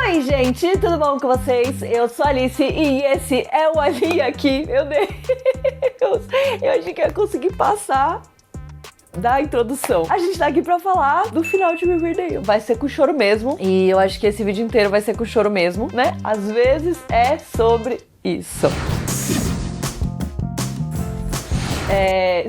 Oi, gente, tudo bom com vocês? Eu sou a Alice e esse é o Ali aqui. Meu Deus, eu achei que ia conseguir passar da introdução. A gente tá aqui pra falar do final de Riverdale. Vai ser com choro mesmo, e eu acho que esse vídeo inteiro vai ser com choro mesmo, né? Às vezes é sobre isso.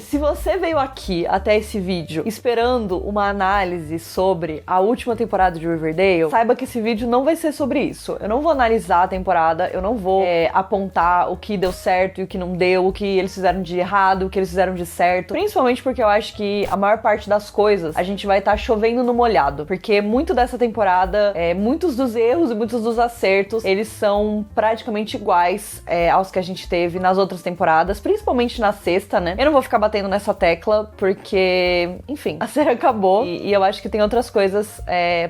Se você veio aqui até esse vídeo esperando uma análise sobre a última temporada de Riverdale, saiba que esse vídeo não vai ser sobre isso. Eu não vou analisar a temporada, eu não vou apontar o que deu certo e o que não deu, o que eles fizeram de errado, o que eles fizeram de certo. Principalmente porque eu acho que a maior parte das coisas a gente vai estar chovendo no molhado. Porque muito dessa temporada, muitos dos erros e muitos dos acertos, eles são praticamente iguais aos que a gente teve nas outras temporadas, principalmente na sexta, né? Eu não vou ficar batendo nessa tecla porque, enfim, a série acabou e eu acho que tem outras coisas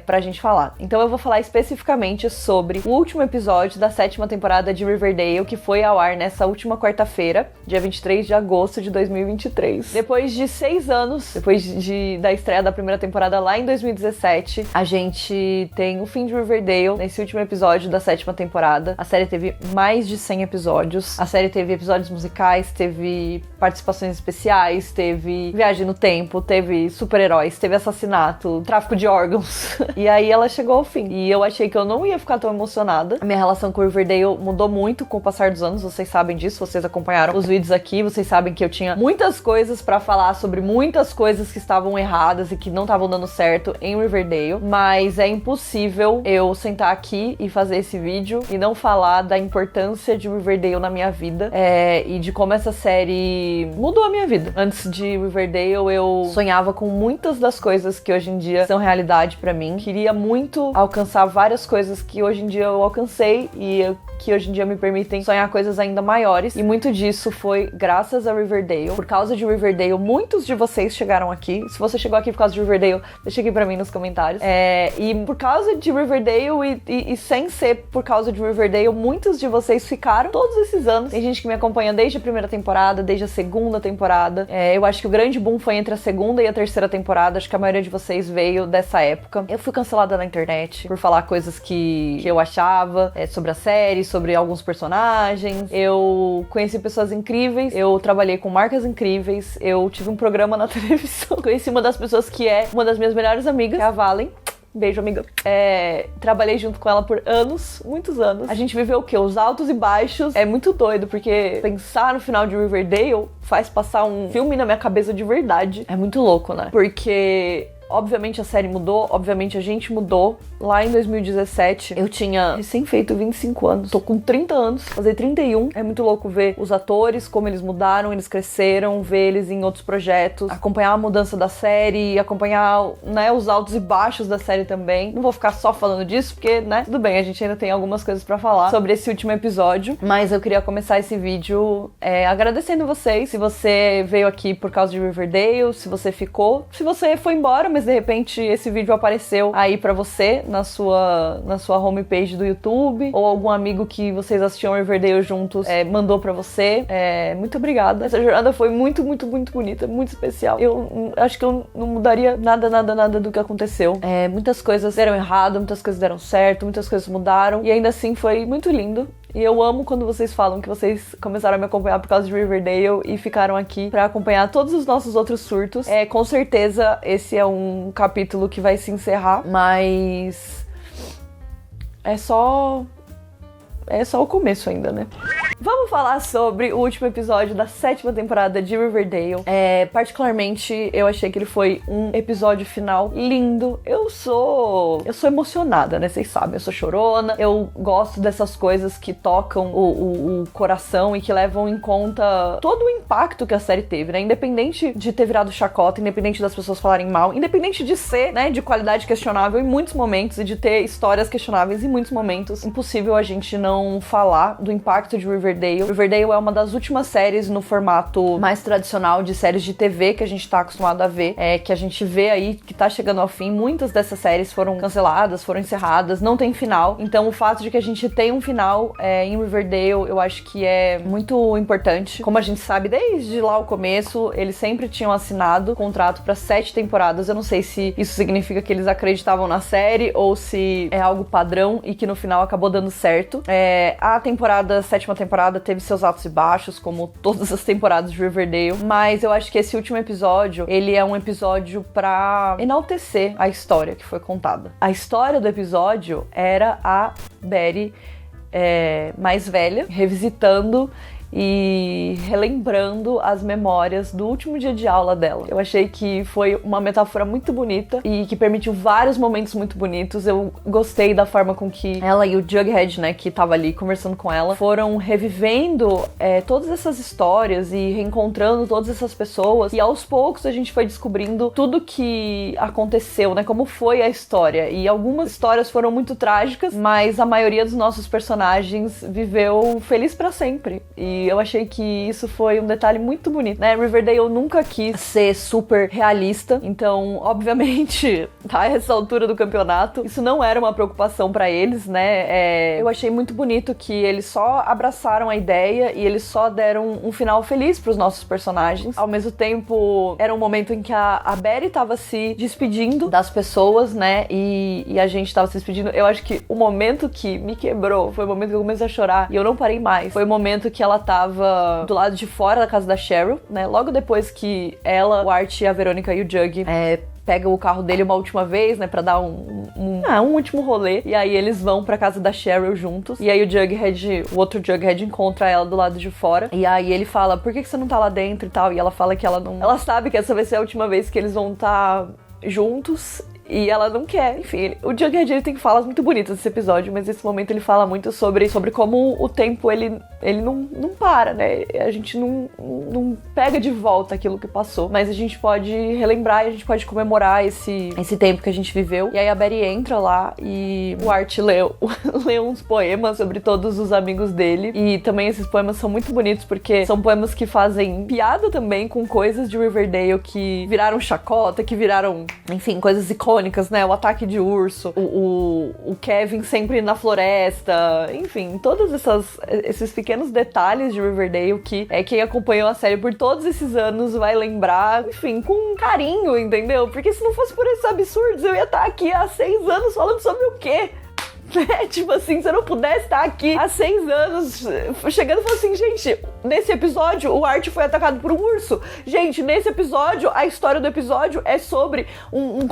pra gente falar. Então eu vou falar especificamente sobre o último episódio da 7ª temporada de Riverdale, que foi ao ar nessa última quarta-feira, dia 23 de agosto de 2023. Depois de 6 anos, depois da estreia da primeira temporada lá em 2017, a gente tem o fim de Riverdale nesse último episódio da 7ª temporada. A série teve mais de 100 episódios. A série teve episódios musicais, teve participações especiais, teve viagem no tempo, teve super-heróis, teve assassinato, tráfico de órgãos. E aí ela chegou ao fim. E eu achei que eu não ia ficar tão emocionada. A minha relação com Riverdale mudou muito com o passar dos anos, vocês sabem disso, vocês acompanharam os vídeos aqui, vocês sabem que eu tinha muitas coisas pra falar sobre muitas coisas que estavam erradas e que não estavam dando certo em Riverdale, mas é impossível eu sentar aqui e fazer esse vídeo e não falar da importância de Riverdale na minha vida e de como essa série mudou a minha vida. Antes de Riverdale, eu sonhava com muitas das coisas que hoje em dia são realidade pra mim. Queria muito alcançar várias coisas que hoje em dia eu alcancei e que hoje em dia me permitem sonhar coisas ainda maiores. E muito disso foi graças a Riverdale. Por causa de Riverdale, muitos de vocês chegaram aqui. Se você chegou aqui por causa de Riverdale, deixa aqui pra mim nos comentários. E por causa de Riverdale e sem ser por causa de Riverdale, muitos de vocês ficaram todos esses anos. Tem gente que me acompanha desde a primeira temporada, desde a segunda temporada. Eu acho que o grande boom foi entre a segunda e a terceira temporada. Acho que a maioria de vocês veio dessa época. Eu fui cancelada na internet por falar coisas que eu achava sobre a série, sobre alguns personagens. Eu conheci pessoas incríveis, eu trabalhei com marcas incríveis, eu tive um programa na televisão. Conheci uma das pessoas que é uma das minhas melhores amigas, que é a Valen. Beijo, amiga. Trabalhei junto com ela por anos, muitos anos. A gente viveu o quê? Os altos e baixos. É muito doido, porque pensar no final de Riverdale faz passar um filme na minha cabeça de verdade. É muito louco, né? Porque obviamente a série mudou, obviamente a gente mudou. Lá em 2017, eu tinha recém feito 25 anos. Tô com 30 anos, fazer 31. É muito louco ver os atores, como eles mudaram, eles cresceram, ver eles em outros projetos, acompanhar a mudança da série, acompanhar, né, os altos e baixos da série também. Não vou ficar só falando disso, porque, né, tudo bem, a gente ainda tem algumas coisas pra falar sobre esse último episódio. Mas eu queria começar esse vídeo agradecendo vocês. Se você veio aqui por causa de Riverdale, se você ficou, se você foi embora, mas de repente esse vídeo apareceu aí pra você na sua homepage do YouTube, ou algum amigo que vocês assistiam Riverdale juntos mandou pra você. Muito obrigada. Essa jornada foi muito, muito, muito bonita, muito especial. Eu acho que eu não mudaria nada do que aconteceu. Muitas coisas deram errado, muitas coisas deram certo, muitas coisas mudaram, e ainda assim foi muito lindo. E eu amo quando vocês falam que vocês começaram a me acompanhar por causa de Riverdale e ficaram aqui pra acompanhar todos os nossos outros surtos. Com certeza esse é um capítulo que vai se encerrar, mas é só o começo ainda, né? Vamos falar sobre o último episódio da 7ª temporada de Riverdale. Particularmente, eu achei que ele foi um episódio final lindo. Eu sou emocionada, né? Vocês sabem, eu sou chorona. Eu gosto dessas coisas que tocam o coração e que levam em conta todo o impacto que a série teve, né? Independente de ter virado chacota, independente das pessoas falarem mal, independente de ser, né, de qualidade questionável em muitos momentos e de ter histórias questionáveis em muitos momentos, impossível a gente não falar do impacto de Riverdale. Riverdale é uma das últimas séries no formato mais tradicional de séries de TV que a gente tá acostumado a ver, que a gente vê aí que tá chegando ao fim. Muitas dessas séries foram canceladas, foram encerradas, não tem final. Então o fato de que a gente tem um final em Riverdale, eu acho que é muito importante. Como a gente sabe, desde lá o começo, eles sempre tinham assinado contrato pra 7 temporadas. Eu não sei se isso significa que eles acreditavam na série ou se é algo padrão e que no final acabou dando certo. A sétima temporada teve seus altos e baixos, como todas as temporadas de Riverdale, mas eu acho que esse último episódio, ele é um episódio pra enaltecer a história que foi contada. A história do episódio era a Betty mais velha, revisitando e relembrando as memórias do último dia de aula dela. Eu achei que foi uma metáfora muito bonita e que permitiu vários momentos muito bonitos. Eu gostei da forma com que ela e o Jughead, né, que tava ali conversando com ela, foram revivendo todas essas histórias e reencontrando todas essas pessoas, e aos poucos a gente foi descobrindo tudo que aconteceu, né, como foi a história. E algumas histórias foram muito trágicas, mas a maioria dos nossos personagens viveu feliz pra sempre. E eu achei que isso foi um detalhe muito bonito, né? Riverdale nunca quis ser super realista, então, obviamente, a essa altura do campeonato, isso não era uma preocupação pra eles, né? Eu achei muito bonito que eles só abraçaram a ideia e eles só deram um final feliz pros nossos personagens. Ao mesmo tempo, era um momento em que a Betty tava se despedindo das pessoas, né? E a gente tava se despedindo. Eu acho que o momento que me quebrou foi o momento que eu comecei a chorar e eu não parei mais. Foi o momento que ela tava do lado de fora da casa da Cheryl, né? Logo depois que ela, o Art, a Verônica e o Jug pega o carro dele uma última vez, né, pra dar um último rolê, e aí eles vão pra casa da Cheryl juntos, e aí o outro Jughead encontra ela do lado de fora, e aí ele fala, por que você não tá lá dentro e tal, e ela fala que ela sabe que essa vai ser a última vez que eles vão estar juntos, e ela não quer. Enfim, o Jughead, ele tem falas muito bonitas nesse episódio, mas nesse momento ele fala muito sobre como o tempo, ele não para, né? A gente não pega de volta aquilo que passou, mas a gente pode relembrar e a gente pode comemorar esse tempo que a gente viveu. E aí a Betty entra lá e o Art lê uns poemas sobre todos os amigos dele, e também esses poemas são muito bonitos porque são poemas que fazem piada também com coisas de Riverdale que viraram chacota, que viraram, enfim, coisas icônicas, né? O ataque de urso, o Kevin sempre na floresta, enfim, todos esses pequenos detalhes de Riverdale que quem acompanhou a série por todos esses anos vai lembrar, enfim, com carinho, entendeu? Porque se não fosse por esses absurdos, eu ia estar aqui há 6 anos falando sobre o quê? Tipo assim, se eu não pudesse estar aqui há 6 anos chegando e falando assim, gente, nesse episódio o Art foi atacado por um urso. Gente, nesse episódio, a história do episódio é sobre um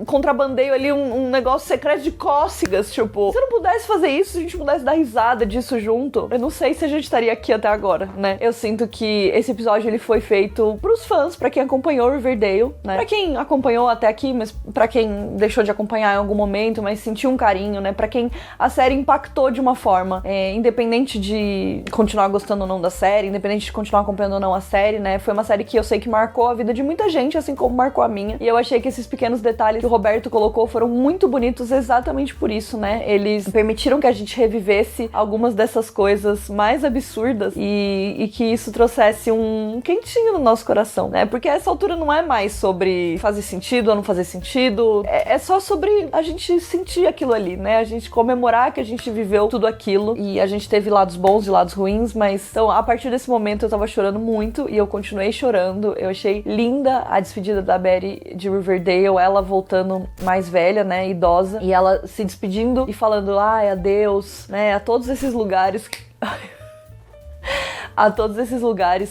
contrabandeio ali, um negócio secreto de cócegas, tipo. Se eu não pudesse fazer isso, se a gente pudesse dar risada disso junto, eu não sei se a gente estaria aqui até agora, né? Eu sinto que esse episódio, ele foi feito pros fãs, pra quem acompanhou Riverdale, né? Pra quem acompanhou até aqui, mas pra quem deixou de acompanhar em algum momento, mas sentiu um carinho, né? Pra quem a série impactou de uma forma, independente de continuar gostando ou não da série, independente de continuar acompanhando ou não a série, né? Foi uma série que eu sei que marcou a vida de muita gente, assim como marcou a minha. E eu achei que esses pequenos detalhes que o Roberto colocou foram muito bonitos exatamente por isso, né? Eles permitiram que a gente revivesse algumas dessas coisas mais absurdas e que isso trouxesse um quentinho no nosso coração, né? Porque essa altura não é mais sobre fazer sentido ou não fazer sentido, é só sobre a gente sentir aquilo ali, né? A gente comemorar que a gente viveu tudo aquilo e a gente teve lados bons e lados ruins, mas então a partir desse momento eu tava chorando muito e eu continuei chorando. Eu achei linda a despedida da Betty de Riverdale, ela voltando mais velha, né, idosa, e ela se despedindo e falando, ai, adeus, né, a todos esses lugares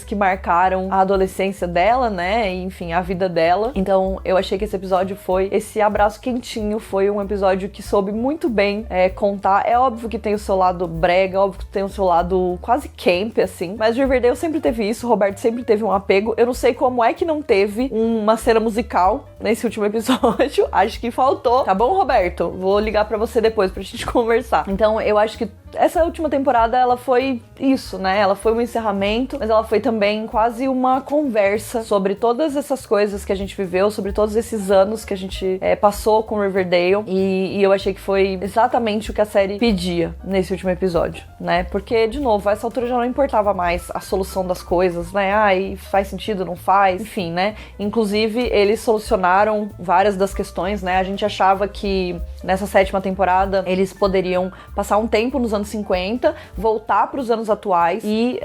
que marcaram a adolescência dela, né, e, enfim, a vida dela. Então eu achei que esse episódio foi esse abraço quentinho, foi um episódio que soube muito bem contar. É óbvio que tem o seu lado brega, é óbvio que tem o seu lado quase camp, assim, mas Riverdale sempre teve isso, o Roberto sempre teve um apego. Eu não sei como é que não teve uma cena musical nesse último episódio, acho que faltou, tá bom, Roberto? Vou ligar pra você depois pra gente conversar. Então eu acho que essa última temporada, ela foi isso, né? Ela foi um encerramento, mas ela foi também quase uma conversa sobre todas essas coisas que a gente viveu, sobre todos esses anos que a gente passou com Riverdale, e eu achei que foi exatamente o que a série pedia nesse último episódio, né? Porque, de novo, a essa altura já não importava mais a solução das coisas, né? Ai, faz sentido, não faz, enfim, né? Inclusive, eles solucionaram várias das questões, né? A gente achava que nessa 7ª temporada eles poderiam passar um tempo nos anos 50, voltar para os anos atuais e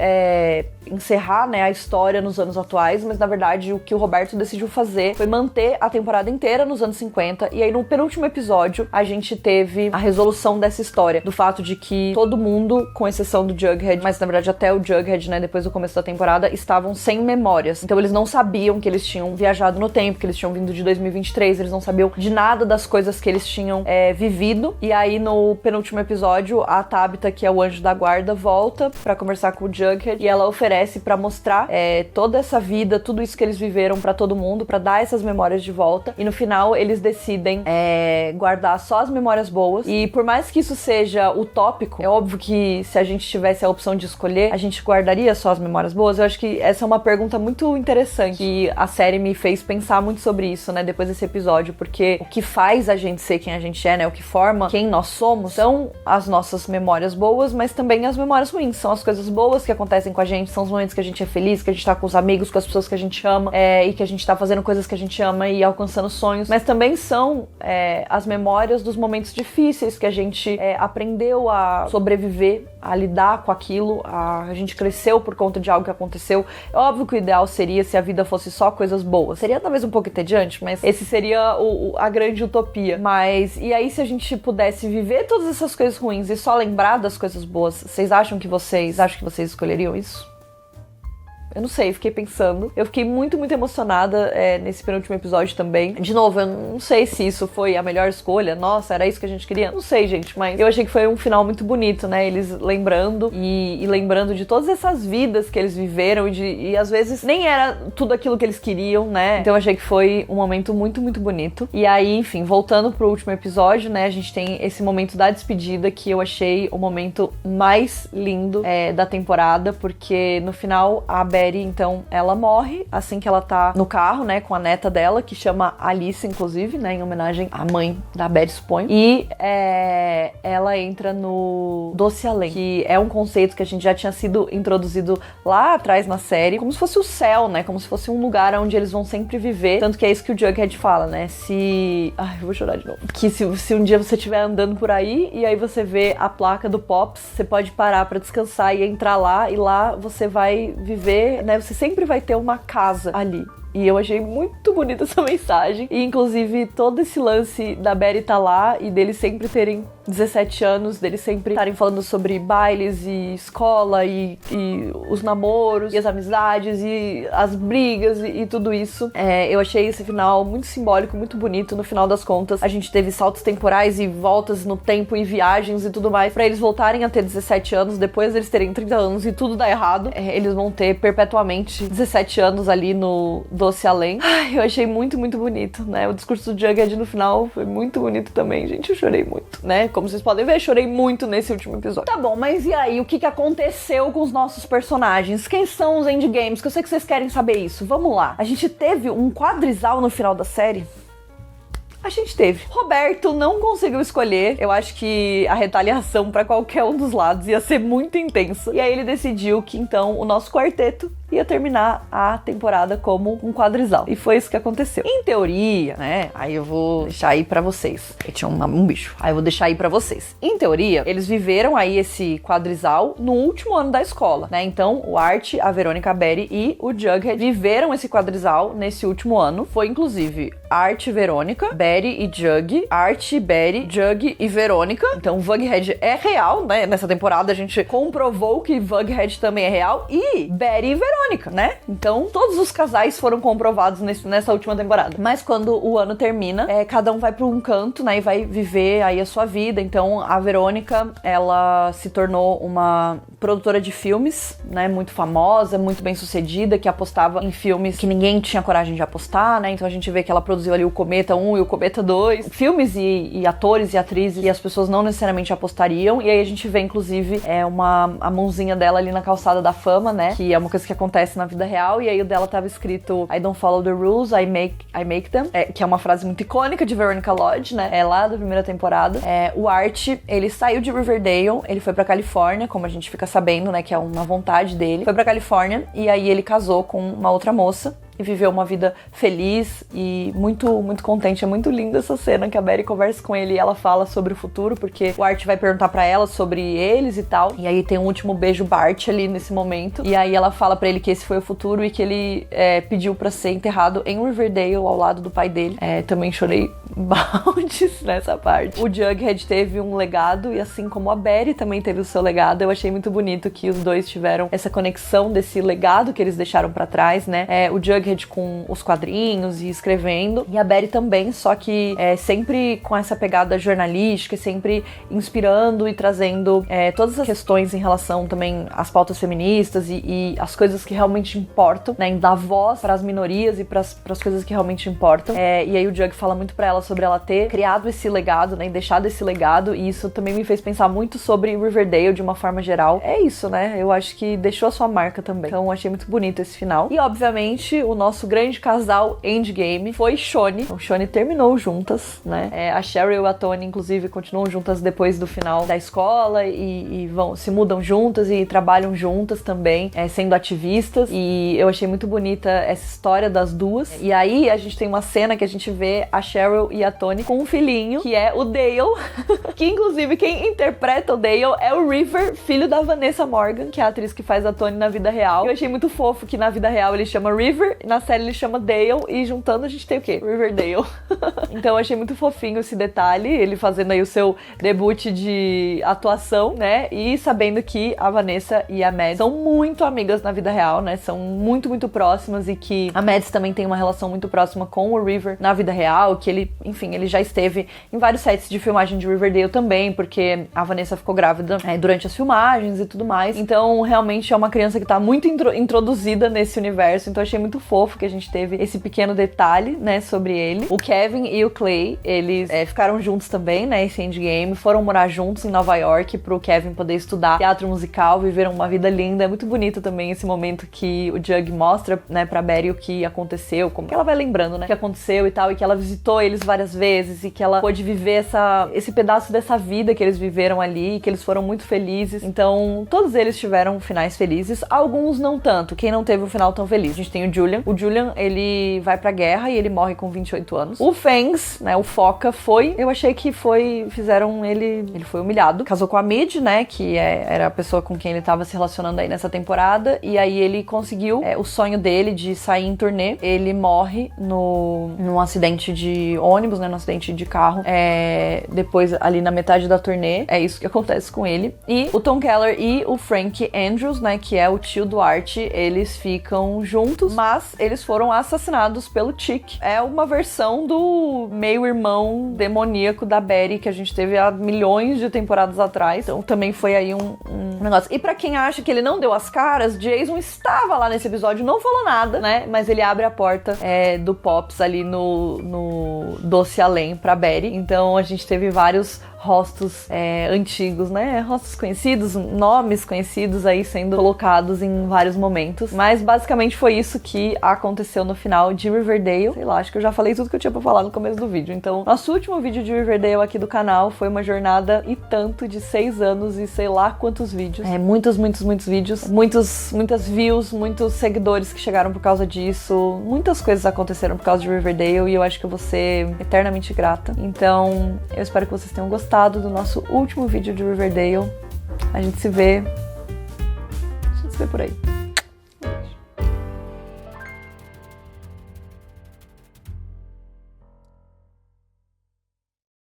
encerrar, né, a história nos anos atuais, mas na verdade o que o Roberto decidiu fazer foi manter a temporada inteira nos anos 50, e aí no penúltimo episódio a gente teve a resolução dessa história, do fato de que todo mundo, com exceção do Jughead, mas na verdade até o Jughead, né, depois do começo da temporada, estavam sem memórias. Então eles não sabiam que eles tinham viajado no tempo, que eles tinham vindo de 2023, eles não sabiam de nada das coisas que eles tinham vivido. E aí no penúltimo episódio, a Tabitha, que é o anjo da guarda, volta pra conversar com o Jughead, e ela oferece pra mostrar toda essa vida, tudo isso que eles viveram pra todo mundo, pra dar essas memórias de volta. E no final eles decidem guardar só as memórias boas. E por mais que isso seja utópico, é óbvio que se a gente tivesse a opção de escolher, a gente guardaria só as memórias boas. Eu acho que essa é uma pergunta muito interessante, que a série me fez pensar muito sobre isso, né, depois desse episódio, porque o que faz a gente ser quem a gente é, né, o que forma quem nós somos, são as nossas memórias boas, mas também as memórias ruins, são as coisas boas que acontecem com a gente, são os momentos que a gente é feliz, que a gente tá com os amigos, com as pessoas que a gente ama, e que a gente tá fazendo coisas que a gente ama e alcançando sonhos, mas também são as memórias dos momentos difíceis que a gente aprendeu a sobreviver, a lidar com aquilo, a gente cresceu por conta de algo que aconteceu. É óbvio que o ideal seria se a vida fosse só coisas boas. Seria talvez um pouco entediante, mas esse seria a grande utopia. Mas, e aí se a gente pudesse viver todas essas coisas ruins e só lembrar das coisas boas, vocês acham que vocês escolheriam isso? Eu não sei, fiquei pensando. Eu fiquei muito, muito emocionada nesse penúltimo episódio também. De novo, eu não sei se isso foi a melhor escolha. Nossa, era isso que a gente queria? Não sei, gente, mas eu achei que foi um final muito bonito, né? Eles lembrando e lembrando de todas essas vidas que eles viveram e às vezes nem era tudo aquilo que eles queriam, né? Então eu achei que foi um momento muito, muito bonito. E aí, enfim, voltando pro último episódio, né? A gente tem esse momento da despedida que eu achei o momento mais lindo da temporada, porque no final a Betty, então, ela morre assim que ela tá no carro, né, com a neta dela, que chama Alice, inclusive, né, em homenagem à mãe da Betty, suponho. E ela entra no Doce Além, que é um conceito que a gente já tinha sido introduzido lá atrás na série, como se fosse o céu, né, como se fosse um lugar onde eles vão sempre viver. Tanto que é isso que o Jughead fala, né, Ai, eu vou chorar de novo. Que se um dia você estiver andando por aí e aí você vê a placa do Pops, você pode parar pra descansar e entrar lá, e lá você vai viver, né? Você sempre vai ter uma casa ali. E eu achei muito bonita essa mensagem. E, inclusive, todo esse lance da Betty tá lá e deles sempre terem 17 anos, deles sempre estarem falando sobre bailes e escola e os namoros e as amizades e as brigas e tudo isso. Eu achei esse final muito simbólico, muito bonito. No final das contas, a gente teve saltos temporais e voltas no tempo e viagens e tudo mais pra eles voltarem a ter 17 anos, depois eles terem 30 anos e tudo dar errado. Eles vão ter perpetuamente 17 anos ali no Doce Além. Ai, eu achei muito, muito bonito, né? O discurso do Jughead no final foi muito bonito também, gente. Eu chorei muito, né? Como vocês podem ver, eu chorei muito nesse último episódio. Tá bom, mas e aí? O que aconteceu com os nossos personagens? Quem são os endgames? Que eu sei que vocês querem saber isso. Vamos lá. A gente teve um quadrisal no final da série? A gente teve. Roberto não conseguiu escolher. Eu acho que a retaliação pra qualquer um dos lados ia ser muito intensa. E aí ele decidiu que, então, o nosso quarteto ia terminar a temporada como um quadrisal. E foi isso que aconteceu. Em teoria, né? Aí eu vou deixar aí pra vocês. Eu tinha um bicho. Aí eu vou deixar aí pra vocês. Em teoria, eles viveram aí esse quadrisal no último ano da escola, né? Então, o Art, a Verônica, a Betty e o Jughead viveram esse quadrisal nesse último ano. Foi, inclusive, Art, Verônica, Betty e Jug, Art, Betty, Jug e Verônica. Então, Bughead é real, né? Nessa temporada a gente comprovou que Bughead também é real. E Betty e Verônica, né? Então, todos os casais foram comprovados nessa última temporada. Mas quando o ano termina, cada um vai pra um canto, né? E vai viver aí a sua vida. Então, a Verônica, ela se tornou uma produtora de filmes, né? Muito famosa, muito bem sucedida, que apostava em filmes que ninguém tinha coragem de apostar, né? Então, a gente vê que ela produziu ali o Cometa 1 e o Cometa 2. Filmes e atores e atrizes que as pessoas não necessariamente apostariam. E aí a gente vê, inclusive, a mãozinha dela ali na calçada da fama, né? Que é uma coisa que acontece na vida real. E aí o dela tava escrito I don't follow the rules, I make them. Que é uma frase muito icônica de Veronica Lodge, né? É lá da primeira temporada. O Art, ele saiu de Riverdale, ele foi pra Califórnia, como a gente fica sabendo, né? Que é uma vontade dele. Foi pra Califórnia e aí ele casou com uma outra moça. e viveu uma vida feliz e muito, muito contente. É muito linda essa cena que a Betty conversa com ele e ela fala sobre o futuro, porque o Art vai perguntar pra ela sobre eles e tal. E aí tem um último beijo Bart ali nesse momento. E aí ela fala pra ele que esse foi o futuro e que ele pediu pra ser enterrado em Riverdale, ao lado do pai dele. Também chorei baldes nessa parte. O Jughead teve um legado e assim como a Betty também teve o seu legado, eu achei muito bonito que os dois tiveram essa conexão desse legado que eles deixaram pra trás, né? O Jughead com os quadrinhos e escrevendo, e a Betty também, só que sempre com essa pegada jornalística, sempre inspirando e trazendo todas as questões em relação também às pautas feministas e as coisas que realmente importam, né? Em dar voz para as minorias e para as coisas que realmente importam. E aí o Jug fala muito pra ela sobre ela ter criado esse legado, né? E deixado esse legado, e isso também me fez pensar muito sobre Riverdale de uma forma geral. É isso, né? Eu acho que deixou a sua marca também. Então achei muito bonito esse final. E obviamente o nosso grande casal endgame foi Shoni. Então Shoni terminou juntas, né? A Cheryl e a Toni, inclusive, continuam juntas depois do final da escola e se mudam juntas e trabalham juntas também, sendo ativistas. E eu achei muito bonita essa história das duas. E aí a gente tem uma cena que a gente vê a Cheryl e a Toni com um filhinho, que é o Dale, que inclusive quem interpreta o Dale é o River, filho da Vanessa Morgan, que é a atriz que faz a Toni na vida real. Eu achei muito fofo que na vida real ele chama River, na série ele chama Dale, e juntando a gente tem o quê? Riverdale. Então eu achei muito fofinho esse detalhe, ele fazendo aí o seu debut de atuação, né? E sabendo que a Vanessa e a Mads são muito amigas na vida real, né? São muito, muito próximas, e que a Mads também tem uma relação muito próxima com o River na vida real, que ele, enfim, ele já esteve em vários sets de filmagem de Riverdale também, porque a Vanessa ficou grávida durante as filmagens e tudo mais. Então, realmente é uma criança que tá muito introduzida nesse universo, então achei muito fofo que a gente teve esse pequeno detalhe, né, sobre ele. O Kevin e o Clay, eles ficaram juntos também, né, esse endgame, foram morar juntos em Nova York pro Kevin poder estudar teatro musical, viveram uma vida linda. É muito bonito também esse momento que o Jug mostra, né, pra Betty o que aconteceu, como que ela vai lembrando, né, o que aconteceu e tal, e que ela visitou eles várias vezes e que ela pôde viver esse pedaço dessa vida que eles viveram ali, que eles foram muito felizes. Então, todos eles tiveram finais felizes, alguns não tanto. Quem não teve um final tão feliz? A gente tem o Julian. O Julian, ele vai pra guerra e ele morre com 28 anos. O Fangs, né, o Foca, eu achei que ele foi humilhado. Casou com a Mid, né, que era a pessoa com quem ele tava se relacionando aí nessa temporada, e aí ele conseguiu o sonho dele de sair em turnê. Ele morre num acidente de ônibus, né, num acidente de carro, depois ali na metade da turnê. É isso que acontece com ele. E o Tom Keller e o Frank Andrews, né, que é o tio do Art, eles ficam juntos, mas eles foram assassinados pelo Chick. É uma versão do meio-irmão demoníaco da Betty que a gente teve há milhões de temporadas atrás. Então também foi aí um negócio. E pra quem acha que ele não deu as caras, Jason estava lá nesse episódio, não falou nada, né, mas ele abre a porta do Pops ali no Doce Além pra Betty. Então a gente teve vários rostos antigos, né? Rostos conhecidos, nomes conhecidos aí sendo colocados em vários momentos. Mas basicamente foi isso que aconteceu no final de Riverdale. Sei lá, acho que eu já falei tudo que eu tinha pra falar no começo do vídeo. Então, nosso último vídeo de Riverdale aqui do canal foi uma jornada e tanto de 6 anos e sei lá quantos vídeos. Muitos vídeos, muitas views, muitos seguidores que chegaram por causa disso. Muitas coisas aconteceram por causa de Riverdale e eu acho que eu vou ser eternamente grata. Então, eu espero que vocês tenham gostado do nosso último vídeo de Riverdale. A gente se vê por aí.